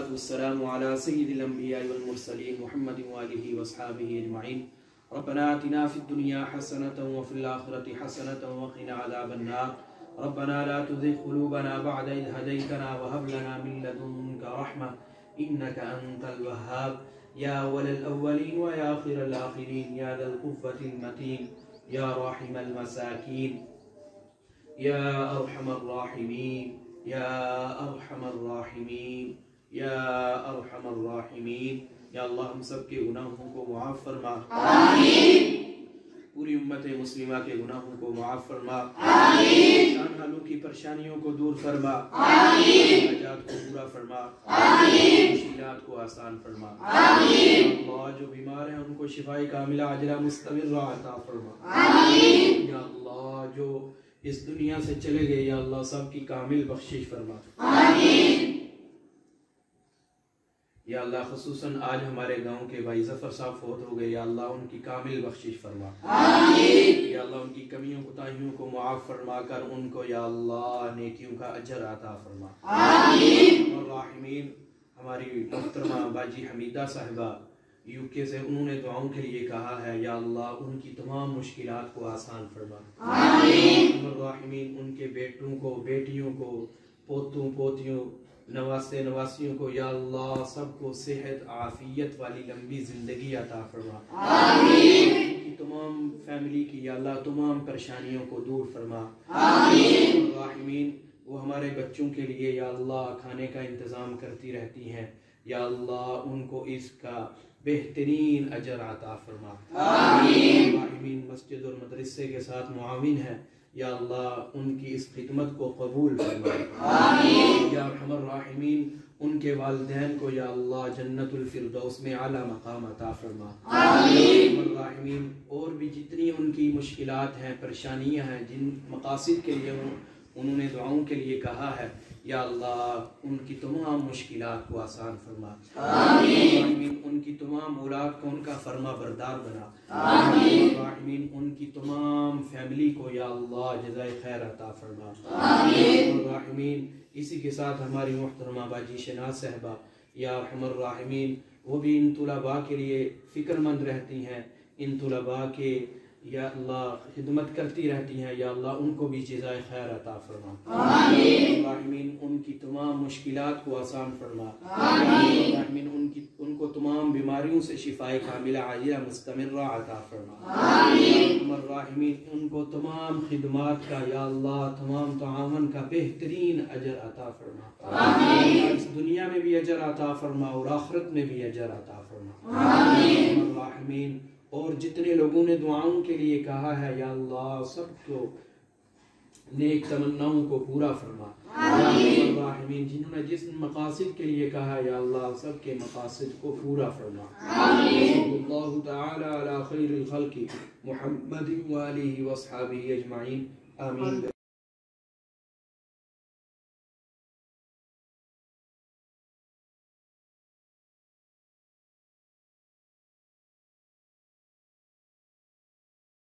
والسلام على سيد الأنبياء والمرسلين محمد وآله وأصحابه أجمعين. ربنا آتنا في الدنيا حسنة وفي الآخرة حسنة وقنا عذاب النار. ربنا لا تزغ قلوبنا بعد إذ هديتنا وهب لنا من لدنك رحمة إنك أنت الوهاب. يا أول الأولين ويا آخر الآخرين يا ذا القوة المتين يا راحم المساكين يا أرحم الراحمين يا أرحم الراحمين یا ارحم الراحمین. یا اللہ ہم سب کے گناہوں کو معاف فرما. آمین. پوری امت مسلمہ کے گناہوں کو معاف فرما. آمین. جان حالوں کی پریشانیوں کو دور فرما. آمین. حاجات کو پورا فرما. آمین. مشکلات کو آسان فرما. آمین. اللہ جو بیمار ہیں ان کو شفائی کاملہ عاجلہ مستمرہ عطا فرما. آمین. یا اللہ جو اس دنیا سے چلے گئے یا اللہ سب کی کامل بخشش فرما. آمین. یا اللہ خصوصاً آج ہمارے گاؤں کے بھائی ظفر صاحب فوت ہو گئے یا اللہ ان کی کامل بخشش فرما. آمین. یا اللہ ان کی کمیوں کوتاہیوں کو معاف فرما کر ان کو یا اللہ نیکیوں کا اجر عطا فرما. آمین. اور راحمین ہماری محترمہ باجی حمیدہ صاحبہ یو کے سے انہوں نے دعاؤں کے لیے کہا ہے یا اللہ ان کی تمام مشکلات کو آسان فرما. آمین. اور راحمین ان کے بیٹوں کو بیٹیوں کو پوتوں پوتیوں نواسے نواسیوں کو یا اللہ سب کو صحت عافیت والی لمبی زندگی عطا فرما. آمین. ان کی تمام فیملی کی یا اللہ تمام پریشانیوں کو دور فرما. آمین. راحمین وہ ہمارے بچوں کے لیے یا اللہ کھانے کا انتظام کرتی رہتی ہیں یا اللہ ان کو اس کا بہترین اجر عطا فرما. آمین. راحمین مسجد اور مدرسے کے ساتھ معاون ہے یا اللہ ان کی اس خدمت کو قبول فرما. آمین. یا ارحم الراحمین ان کے والدین کو یا اللہ جنت الفردوس میں اعلیٰ مقام عطا فرما. آمین. الراحمین اور بھی جتنی ان کی مشکلات ہیں پریشانیاں ہیں جن مقاصد کے لیے انہوں نے دعاؤں کے لیے کہا ہے یا اللہ ان کی تمام مشکلات کو آسان فرما. آمین. ان کی تمام اولاد کو ان کا فرما بردار بنا. آمین. راحمین ان کی تمام فیملی کو یا اللہ جزائے خیر عطا فرما. آمین. راحمین اسی کے ساتھ ہماری محترمہ باجی شناز صاحبہ یا ارحم الراحمین وہ بھی ان طلباء کے لیے فکر مند رہتی ہیں ان طلباء کے یا اللہ خدمت کرتی رہتی ہیں یا اللہ ان کو بھی جزائے خیر عطا فرما. آمین. راحمین ان کی تمام مشکلات کو آسان فرما. آمین. راحمین ان کو تمام بیماریوں سے شفائے کاملہ عاجلہ مستمرہ عطا فرما. آمین. راحمین ان کو تمام خدمات کا یا اللہ تمام تعاون کا بہترین اجر عطا فرما. آمین. اس دنیا میں بھی اجر عطا فرما اور آخرت میں بھی اجر عطا فرما. آمین. راحمین اور جتنے لوگوں نے دعاؤں کے لیے کہا ہے یا اللہ سب کو نیک تمناؤں کو پورا فرما. آمین. راحمین جنہوں نے جس مقاصد کے لیے کہا یا اللہ سب کے مقاصد کو پورا فرما. آمین. اللہ تعالی علی خیر الخلق محمد وآلہ واصحابہ اجمعین. آمین.